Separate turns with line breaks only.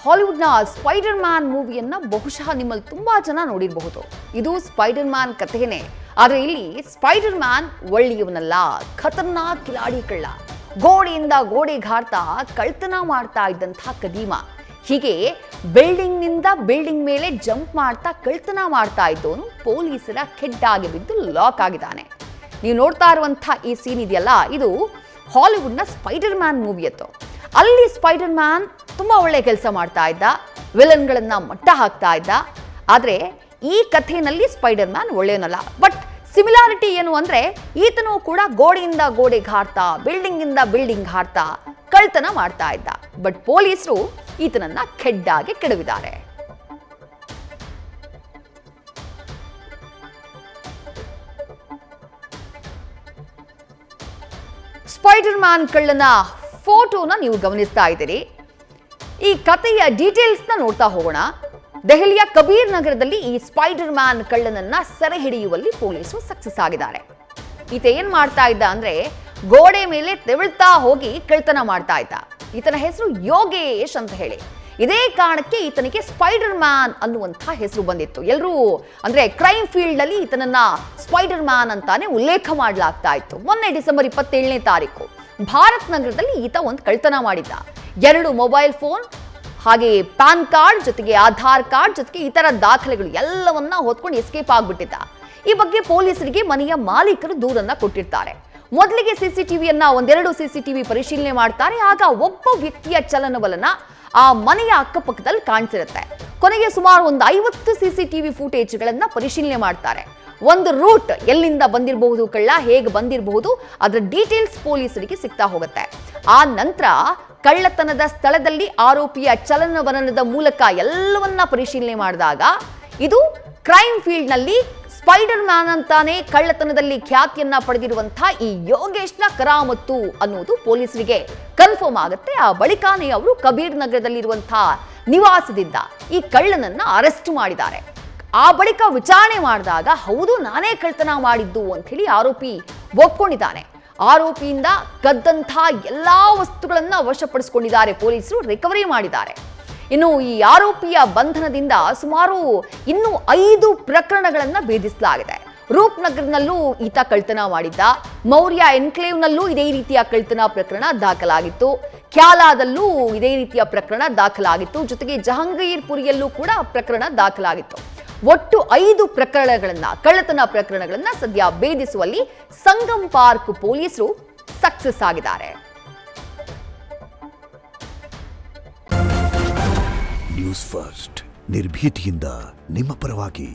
ಹಾಲಿವುಡ್ನ spider man ಮೂವಿಯನ್ನ ಬಹುಶಃ ನಿಮ್ಮಲ್ಲಿ ತುಂಬಾ ಜನ ನೋಡಿರಬಹುದು. ಇದು ಸ್ಪೈಡರ್ ಮ್ಯಾನ್ ಕಥೆನೇ. ಆದರೆ ಇಲ್ಲಿ ಸ್ಪೈಡರ್ ಮ್ಯಾನ್ ಒಳ್ಳೆಯವನಲ್ಲ, ಖತರ್ನಾಕ್ ಕಿಲಾಡಿ ಕಳ್ಳ. ಗೋಡೆಯಿಂದ ಗೋಡೆಗೆ ಹಾರ್ತಾ ಕಳ್ತನ ಮಾಡ್ತಾ ಇದ್ದಂತಹ ಕದೀಮ. ಹೀಗೆ ಬಿಲ್ಡಿಂಗ್ನಿಂದ ಬಿಲ್ಡಿಂಗ್ ಮೇಲೆ ಜಂಪ್ ಮಾಡ್ತಾ ಕಳ್ತನ ಮಾಡ್ತಾ ಇದ್ದವನು ಪೊಲೀಸರ ಕೆಡ್ಡಾಗಿ ಬಿದ್ದು ಲಾಕ್ ಆಗಿದ್ದಾನೆ. ನೀವು ನೋಡ್ತಾ ಇರುವಂತಹ ಈ ಸೀನ್ ಇದೆಯಲ್ಲ, ಇದು ಹಾಲಿವುಡ್ನ ಸ್ಪೈಡರ್ ಮ್ಯಾನ್ ಮೂವಿಯತ್ತು. ಅಲ್ಲಿ ಸ್ಪೈಡರ್ ಮ್ಯಾನ್ ತುಂಬಾ ಒಳ್ಳೆ ಕೆಲಸ ಮಾಡ್ತಾ ಇದ್ದ, ವಿಲನ್ಗಳನ್ನ ಮಟ್ಟ ಹಾಕ್ತಾ ಇದ್ದ. ಆದರೆ ಈ ಕಥೆಯಲ್ಲಿ ಸ್ಪೈಡರ್ ಮ್ಯಾನ್ ಒಳ್ಳೆಯವನಲ್ಲ. ಬಟ್ ಸಿಮಿಲಾರಿಟಿ ಏನು ಅಂದ್ರೆ, ಈತನೂ ಕೂಡ ಗೋಡೆಯಿಂದ ಗೋಡೆಗೆ ಹಾರ್ತಾ, ಬಿಲ್ಡಿಂಗ್ ಇಂದ ಬಿಲ್ಡಿಂಗ್ ಹಾರ್ತಾ ಕಳ್ತನ ಮಾಡ್ತಾ ಇದ್ದ. ಬಟ್ ಪೊಲೀಸರು ಈತನನ್ನ ಕೆಡ್ಡಾಗಿ ಕೆಡವಿದ್ದಾರೆ. ಸ್ಪೈಡರ್ ಮ್ಯಾನ್ ಕಳ್ಳನ ಫೋಟೋನ ನೀವು ಗಮನಿಸ್ತಾ ಇದ್ದೀರಿ. ಈ ಕಥೆಯ ಡೀಟೇಲ್ಸ್ನ ನೋಡ್ತಾ ಹೋಗೋಣ. ದೆಹಲಿಯ ಕಬೀರ್ ನಗರದಲ್ಲಿ ಈ ಸ್ಪೈಡರ್ ಮ್ಯಾನ್ ಕಳ್ಳನನ್ನ ಸೆರೆ ಹಿಡಿಯುವಲ್ಲಿ ಪೊಲೀಸರು ಸಕ್ಸಸ್ ಆಗಿದ್ದಾರೆ. ಈತ ಏನ್ ಮಾಡ್ತಾ ಇದ್ದ ಅಂದ್ರೆ, ಗೋಡೆ ಮೇಲೆ ತೆವಳ್ತಾ ಹೋಗಿ ಕಳ್ತನ ಮಾಡ್ತಾ ಇದ್ದ. ಈತನ ಹೆಸರು ಯೋಗೇಶ್ ಅಂತ ಹೇಳಿ. ಇದೇ ಕಾರಣಕ್ಕೆ ಈತನಿಗೆ ಸ್ಪೈಡರ್ ಮ್ಯಾನ್ ಅನ್ನುವಂತಹ ಹೆಸರು ಬಂದಿತ್ತು. ಎಲ್ಲರೂ ಅಂದ್ರೆ ಕ್ರೈಮ್ ಫೀಲ್ಡ್ ಅಲ್ಲಿ ಈತನನ್ನ ಸ್ಪೈಡರ್ ಮ್ಯಾನ್ ಅಂತಾನೆ ಉಲ್ಲೇಖ ಮಾಡಲಾಗ್ತಾ ಇತ್ತು. ಮೊನ್ನೆ ಡಿಸೆಂಬರ್ 27ನೇ ತಾರೀಕು ಭಾರತ್ ನಗರದಲ್ಲಿ ಈತ ಒಂದು ಕಳ್ತನ ಮಾಡಿದ್ದ. 2 ಮೊಬೈಲ್ ಫೋನ್, ಹಾಗೆ ಪ್ಯಾನ್ ಕಾರ್ಡ್, ಜೊತೆಗೆ ಆಧಾರ್ ಕಾರ್ಡ್, ಜೊತೆಗೆ ಇತರ ದಾಖಲೆಗಳು ಎಲ್ಲವನ್ನ ಹೊತ್ಕೊಂಡು ಎಸ್ಕೇಪ್ ಆಗ್ಬಿಟ್ಟಿದ್ದ. ಈ ಬಗ್ಗೆ ಪೊಲೀಸರಿಗೆ ಮನೆಯ ಮಾಲೀಕರು ದೂರನ್ನ ಕೊಟ್ಟಿರ್ತಾರೆ. ಮೊದಲಿಗೆ ಸಿಸಿಟಿವಿಯನ್ನ ಒಂದೆರಡು ಸಿಸಿಟಿವಿ ಪರಿಶೀಲನೆ ಮಾಡ್ತಾರೆ. ಆಗ ಒಬ್ಬ ವ್ಯಕ್ತಿಯ ಚಲನವಲನ ಆ ಮನೆಯ ಅಕ್ಕಪಕ್ಕದಲ್ಲಿ ಕಾಣಿಸಿರುತ್ತೆ. ಕೊನೆಗೆ ಸುಮಾರು ಒಂದು 50 ಸಿಸಿಟಿವಿ ಫುಟೇಜ್ಗಳನ್ನ ಪರಿಶೀಲನೆ ಮಾಡ್ತಾರೆ. ಒಂದು ರೂಟ್, ಎಲ್ಲಿಂದ ಬಂದಿರಬಹುದು ಕಳ್ಳ, ಹೇಗೆ ಬಂದಿರಬಹುದು, ಅದರ ಡೀಟೇಲ್ಸ್ ಪೊಲೀಸರಿಗೆ ಸಿಗ್ತಾ ಹೋಗುತ್ತೆ. ಆ ನಂತರ ಕಳ್ಳತನದ ಸ್ಥಳದಲ್ಲಿ ಆರೋಪಿಯ ಚಲನವಲನದ ಮೂಲಕ ಎಲ್ಲವನ್ನ ಪರಿಶೀಲನೆ ಮಾಡಿದಾಗ ಇದು ಕ್ರೈಮ್ ಫೀಲ್ಡ್ ನಲ್ಲಿ ಸ್ಪೈಡರ್ ಮ್ಯಾನ್ ಅಂತಾನೆ ಕಳ್ಳತನದಲ್ಲಿ ಖ್ಯಾತಿಯನ್ನ ಪಡೆದಿರುವಂತಹ ಈ ಯೋಗೇಶ್ನ ಕರಾಮತ್ತು ಅನ್ನೋದು ಪೊಲೀಸರಿಗೆ ಕನ್ಫರ್ಮ್ ಆಗುತ್ತೆ. ಆ ಬಳಿಕನೇ ಅವರು ಕಬೀರ್ ನಗರದಲ್ಲಿರುವಂತಹ ನಿವಾಸದಿಂದ ಈ ಕಳ್ಳನನ್ನ ಅರೆಸ್ಟ್ ಮಾಡಿದ್ದಾರೆ. ಆ ಬಳಿಕ ವಿಚಾರಣೆ ಮಾಡಿದಾಗ ಹೌದು ನಾನೇ ಕಳ್ತನ ಮಾಡಿದ್ದು ಅಂತ ಹೇಳಿ ಆರೋಪಿ ಒಪ್ಕೊಂಡಿದ್ದಾನೆ. ಆರೋಪಿಯಿಂದ ಕದ್ದಂತಹ ಎಲ್ಲಾ ವಸ್ತುಗಳನ್ನ ವಶಪಡಿಸಿಕೊಂಡಿದ್ದಾರೆ ಪೊಲೀಸರು, ರಿಕವರಿ ಮಾಡಿದ್ದಾರೆ. ಇನ್ನು ಈ ಆರೋಪಿಯ ಬಂಧನದಿಂದ ಸುಮಾರು ಇನ್ನೂ 5 ಪ್ರಕರಣಗಳನ್ನ ಭೇದಿಸಲಾಗಿದೆ. ರೂಪ್ನಗರ್ನಲ್ಲೂ ಈತ ಕಳ್ತನ ಮಾಡಿದ್ದ, ಮೌರ್ಯ ಎನ್ಕ್ಲೇವ್ನಲ್ಲೂ ಇದೇ ರೀತಿಯ ಕಳ್ತನ ಪ್ರಕರಣ ದಾಖಲಾಗಿತ್ತು, ಖ್ಯಾಲಾದಲ್ಲೂ ಇದೇ ರೀತಿಯ ಪ್ರಕರಣ ದಾಖಲಾಗಿತ್ತು, ಜೊತೆಗೆ ಜಹಾಂಗೀರ್ಪುರಿಯಲ್ಲೂ ಕೂಡ ಪ್ರಕರಣ ದಾಖಲಾಗಿತ್ತು. ಒಟ್ಟು 5 ಪ್ರಕರಣಗಳನ್ನ, ಕಳ್ಳತನ ಪ್ರಕರಣಗಳನ್ನ ಸದ್ಯ ಭೇದಿಸುವಲ್ಲಿ ಸಂಗಮ್ ಪಾರ್ಕ್ ಪೊಲೀಸರು ಸಕ್ಸಸ್ ಆಗಿದ್ದಾರೆ.
ನ್ಯೂಸ್ ಫಸ್ಟ್, ನಿರ್ಭೀತಿಯಿಂದ ನಿಮ್ಮ ಪರವಾಗಿ.